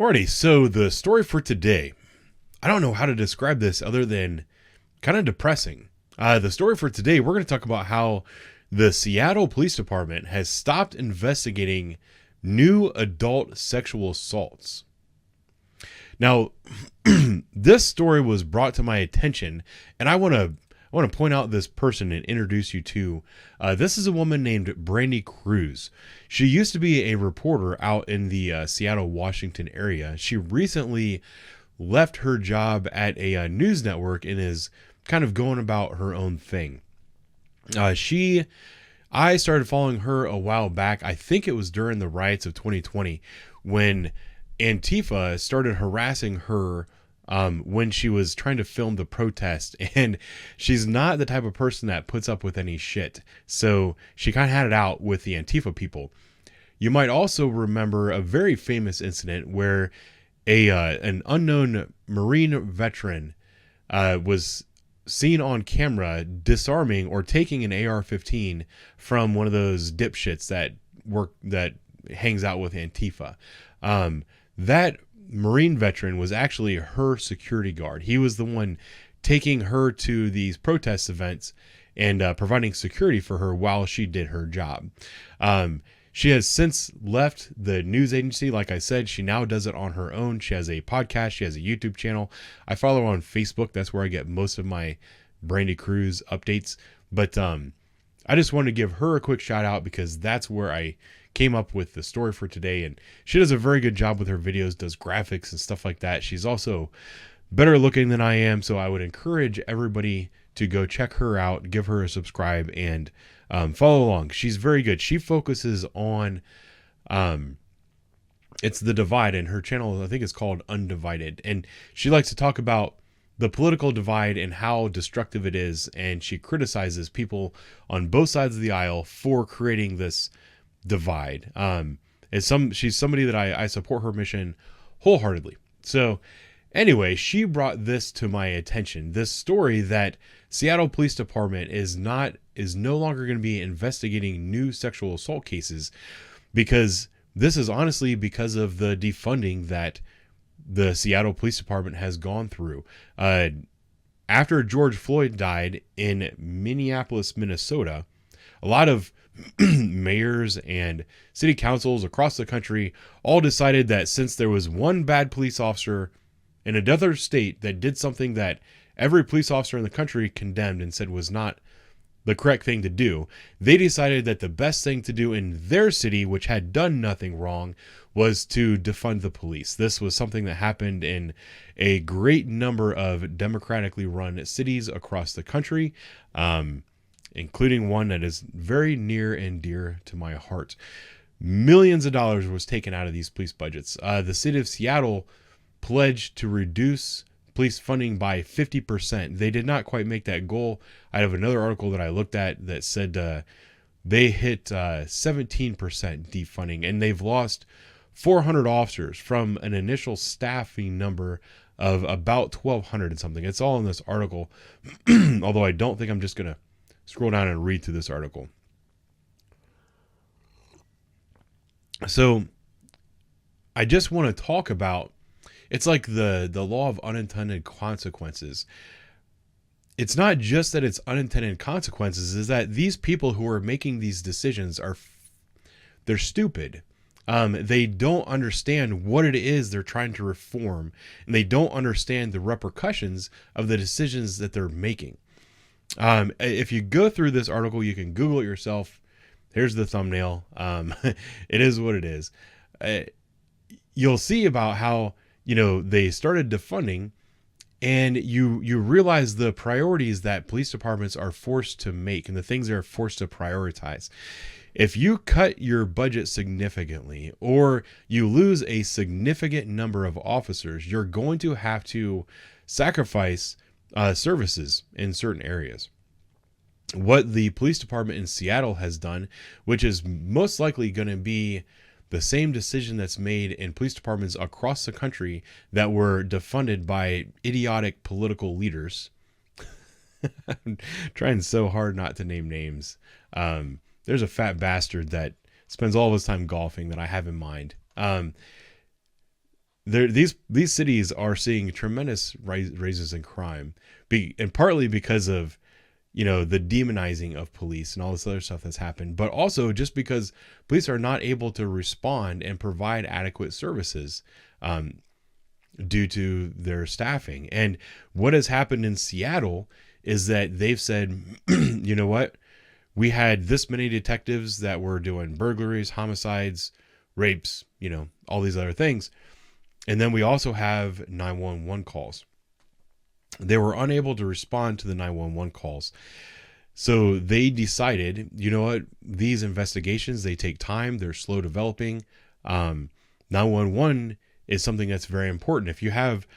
Alrighty, so the story for today, I don't know how to describe this other than kind of depressing. The story for today, we're going to talk about how the Seattle Police Department has stopped investigating new adult sexual assaults. Now, this story was brought to my attention, and I want to point out this person and introduce you to. This is a woman named Brandy Cruz. She used to be a reporter out in the Seattle, Washington area. She recently left her job at a news network and is kind of going about her own thing. I started following her a while back. I think it was during the riots of 2020 when Antifa started harassing her when she was trying to film the protest, and she's not the type of person that puts up with any shit. So she kind of had it out with the Antifa people. You might also remember a very famous incident where an unknown Marine veteran was seen on camera disarming or taking an AR-15 from one of those dipshits that hangs out with Antifa. That Marine veteran was actually her security guard. He was the one taking her to these protest events and providing security for her while she did her job. She has since left the news agency. Like I said, she now does it on her own. She has a podcast. She has a YouTube channel. I follow her on Facebook. That's where I get most of my Brandy Cruz updates. But I just wanted to give her a quick shout out because that's where I came up with the story for today. And she does a very good job with her videos, does graphics and stuff like that. She's also better looking than I am. So I would encourage everybody to go check her out, give her a subscribe, and follow along. She's very good. She focuses on it's the divide, and her channel, I think, is called Undivided. And she likes to talk about the political divide and how destructive it is. And she criticizes people on both sides of the aisle for creating this divide. She's somebody that I support her mission wholeheartedly. So anyway, she brought this to my attention. This story that Seattle Police Department is no longer going to be investigating new sexual assault cases, because this is honestly because of the defunding that the Seattle Police Department has gone through. After George Floyd died in Minneapolis, Minnesota, a lot of mayors and city councils across the country all decided that since there was one bad police officer in another state that did something that every police officer in the country condemned and said was not the correct thing to do, they decided that the best thing to do in their city, which had done nothing wrong, was to defund the police. This was something that happened in a great number of democratically run cities across the country, including one that is very near and dear to my heart. Millions of dollars was taken out of these police budgets. The city of Seattle pledged to reduce police funding by 50%. They did not quite make that goal. I have another article that I looked at that said they hit 17% defunding, and they've lost 400 officers from an initial staffing number of about 1,200 and something. It's all in this article, although I don't think I'm just going to scroll down and read through this article. So I just want to talk about, it's like the law of unintended consequences. It's not just that it's unintended consequences, is that these people who are making these decisions they're stupid. They don't understand what it is they're trying to reform, and they don't understand the repercussions of the decisions that they're making. If you go through this article, you can Google it yourself. Here's the thumbnail. It is what it is. You'll see about how, they started defunding, and you realize the priorities that police departments are forced to make and the things they're forced to prioritize. If you cut your budget significantly, or you lose a significant number of officers, you're going to have to sacrifice services in certain areas. What the police department in Seattle has done, which is most likely going to be the same decision that's made in police departments across the country that were defunded by idiotic political leaders. I'm trying so hard not to name names. There's a fat bastard that spends all of his time golfing that I have in mind. these cities are seeing tremendous raises in crime, and partly because of, the demonizing of police and all this other stuff that's happened, but also just because police are not able to respond and provide adequate services due to their staffing. And what has happened in Seattle is that they've said, you know what, we had this many detectives that were doing burglaries, homicides, rapes, all these other things. And then we also have 911 calls. They were unable to respond to the 911 calls. So they decided, you know what, these investigations, they take time. They're slow developing. 911 is something that's very important. If you have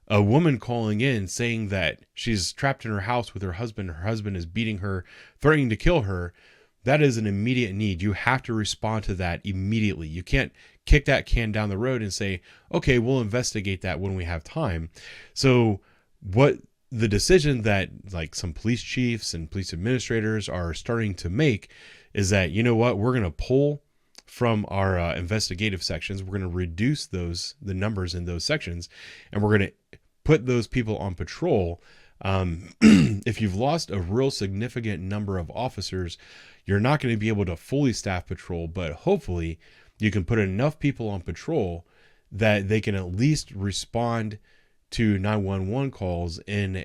a woman calling in saying that she's trapped in her house with her husband is beating her, threatening to kill her, that is an immediate need. You have to respond to that immediately. You can't kick that can down the road and say, okay, we'll investigate that when we have time. So what the decision that like some police chiefs and police administrators are starting to make is that, you know what, we're going to pull from our investigative sections. We're going to reduce the numbers in those sections, and we're going to put those people on patrol. If you've lost a real significant number of officers, you're not going to be able to fully staff patrol, but hopefully you can put enough people on patrol that they can at least respond to 911 calls in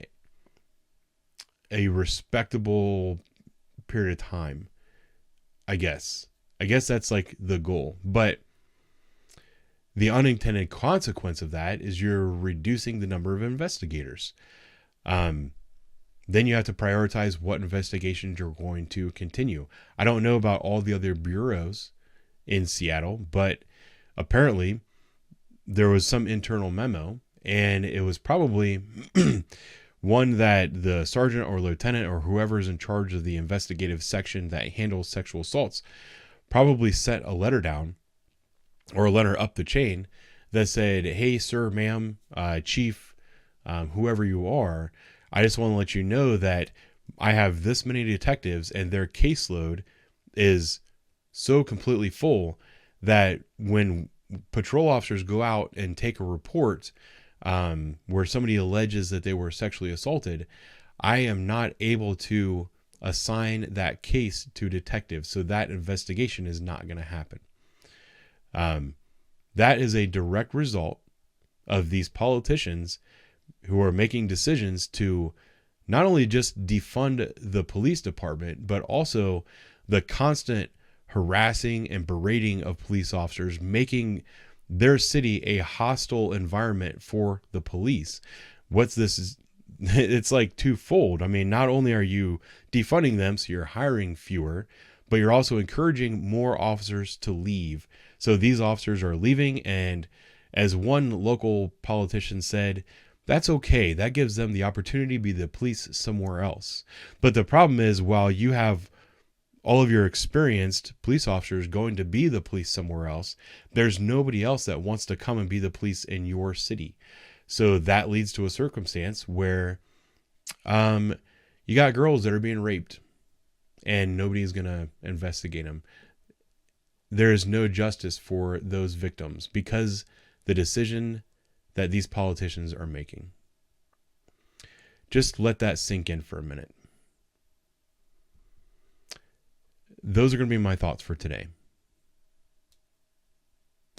a respectable period of time. I guess that's like the goal, but the unintended consequence of that is you're reducing the number of investigators. Then you have to prioritize what investigations you're going to continue. I don't know about all the other bureaus in Seattle, but apparently there was some internal memo, and it was probably one that the sergeant or lieutenant or whoever is in charge of the investigative section that handles sexual assaults probably sent a letter down or a letter up the chain that said, hey, sir, ma'am, chief, whoever you are, I just want to let you know that I have this many detectives and their caseload is so completely full that when patrol officers go out and take a report where somebody alleges that they were sexually assaulted, I am not able to assign that case to detectives. So that investigation is not going to happen. That is a direct result of these politicians who are making decisions to not only just defund the police department, but also the constant harassing and berating of police officers, making their city a hostile environment for the police. What's this? It's like twofold. I mean, not only are you defunding them, so you're hiring fewer, but you're also encouraging more officers to leave. So these officers are leaving, and as one local politician said, that's okay. That gives them the opportunity to be the police somewhere else. But the problem is, while you have all of your experienced police officers going to be the police somewhere else, there's nobody else that wants to come and be the police in your city. So that leads to a circumstance where you got girls that are being raped and nobody's going to investigate them. There is no justice for those victims because the decision that these politicians are making. Just let that sink in for a minute. Those are going to be my thoughts for today.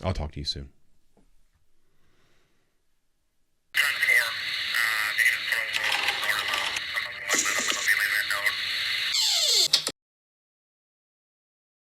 I'll talk to you soon.